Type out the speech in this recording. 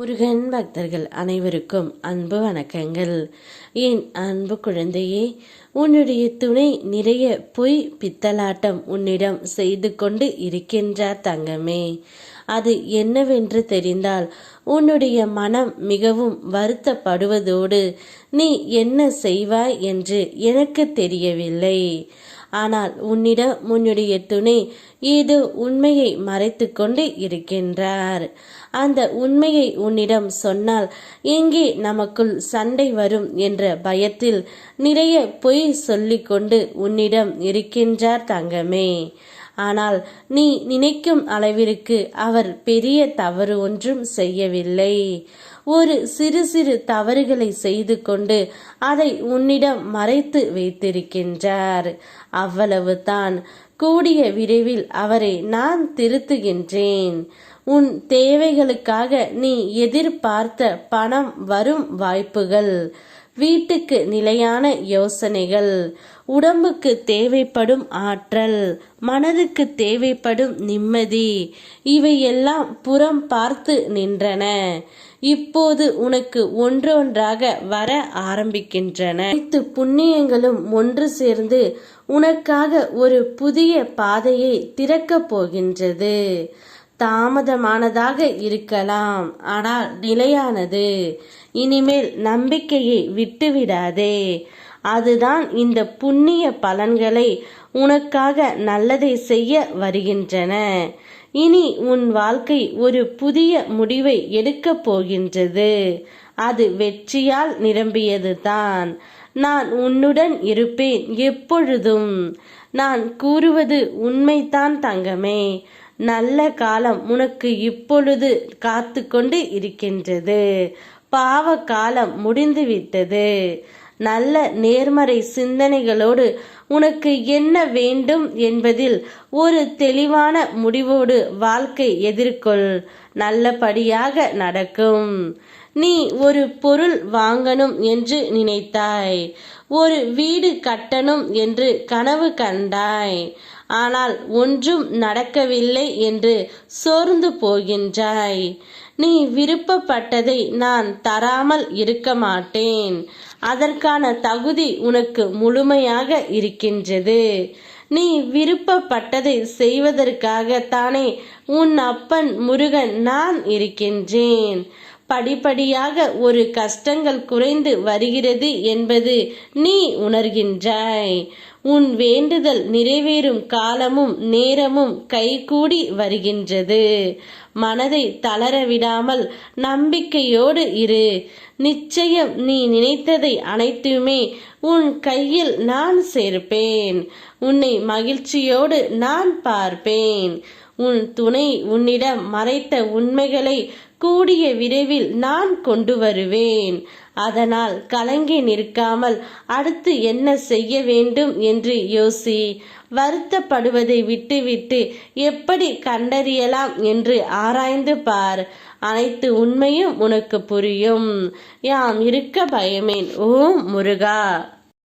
முருகன் பக்தர்கள் அனைவருக்கும் அன்பு வணக்கங்கள். என் அன்பு குழந்தையே, உன்னுடைய துணை நிறைய பொய் பித்தலாட்டம் உன்னிடம் செய்து கொண்டு இருக்கின்றார் தங்கமே. அது என்னவென்று தெரிந்தால் உன்னுடைய மனம் மிகவும் வருத்தப்படுவதோடு நீ என்ன செய்வாய் என்று எனக்கு தெரியவில்லை. ஆனால் உன்னிடம் உன்னுடைய துணை ஏதோ உண்மையை மறைத்து கொண்டு இருக்கின்றார். அந்த உண்மையை உன்னிடம் சொன்னால் எங்கே நமக்குள் சண்டை வரும் என்ற பயத்தில் நிறைய பொய் சொல்லிக்கொண்டு உன்னிடம் இருக்கின்றார் தங்கமே. ஆனால் நீ நினைக்கும் அளவிற்கு அவர் பெரிய தவறு ஒன்றும் செய்யவில்லை. ஒரு சிறு சிறு தவறுகளை செய்து கொண்டு அதை உன்னிடம் மறைத்து வைத்திருக்கின்றார். அவ்வளவுதான். கூடிய விரைவில் அவரை நான் திருத்துகின்றேன். உன் தேவைகளுக்காக நீ எதிர்பார்த்த பணம் வரும் வாய்ப்புகள், வீட்டுக்கு நிலையான யோசனைகள், உடம்புக்கு தேவைப்படும் ஆற்றல், மனதுக்கு தேவைப்படும் நிம்மதி, இவையெல்லாம் புறம் பார்த்து நின்றன. இப்போது உனக்கு ஒன்றொன்றாக வர ஆரம்பிக்கின்றன. அனைத்து புண்ணியங்களும் ஒன்று சேர்ந்து உனக்காக ஒரு புதிய பாதையை திறக்கப் போகின்றது. தாமதமானதாக இருக்கலாம், ஆனால் நிலையானது. இனிமேல் நம்பிக்கையை விட்டுவிடாதே. அதுதான் இந்த புண்ணிய பலன்களை உனக்காக நல்லதை செய்ய வருகின்றன. இனி உன் வாழ்க்கை ஒரு புதிய முடிவை எடுக்கப் போகின்றது. அது வெற்றியால் நிரம்பியது தான். நான் உன்னுடன் இருப்பேன் எப்பொழுதும். நான் கூறுவது உண்மைதான் தங்கமே. நல்ல காலம் உனக்கு இப்பொழுது காத்து கொண்டு இருக்கின்றது. பாவ காலம் முடிந்துவிட்டது. நல்ல நேர்மறை சிந்தனைகளோடு உனக்கு என்ன வேண்டும் என்பதில் ஒரு தெளிவான முடிவோடு வாழ்க்கை எதிர்கொள். நல்லபடியாக நடக்கும். நீ ஒரு பொருள் வாங்கணும் என்று நினைத்தாய், ஒரு வீடு கட்டணும் என்று கனவு கண்டாய். ஆனால் ஒன்றும் நடக்கவில்லை என்று சோர்ந்து போகின்றாய். நீ விருப்பப்பட்டதை நான் தராமல் இருக்க மாட்டேன். அதற்கான தகுதி உனக்கு முழுமையாக இருக்கின்றது. நீ விருப்பப்பட்டதை செய்வதற்காகத்தானே உன் அப்பன் முருகன் நான் இருக்கின்றேன். படிப்படியாக ஒரு கஷ்டங்கள் குறைந்து வருகிறது என்பது நீ உணர்கின்றாய். உன் வேண்டுதல் நிறைவேறும் காலமும் நேரமும் கைகூடி வருகின்றது. மனதை தளர விடாமல் நம்பிக்கையோடு இரு. நிச்சயம் நீ நினைத்ததை அனைத்துமே உன் கையில் நான் சேர்ப்பேன். உன்னை மகிழ்ச்சியோடு நான் பார்ப்பேன். உன் துணை உன்னிடம் மறைத்த உண்மைகளை கூடிய விரைவில் நான் கொண்டு வருவேன். அதனால் கலங்கி நிற்காமல் அடுத்து என்ன செய்ய வேண்டும் என்று யோசி. வருத்தப்படுவதை விட்டுவிட்டு எப்படி கண்டறியலாம் என்று ஆராய்ந்து பார். அனைத்து உண்மையும் உனக்கு புரியும். யாம் இருக்க பயமேன். ஓம் முருகா.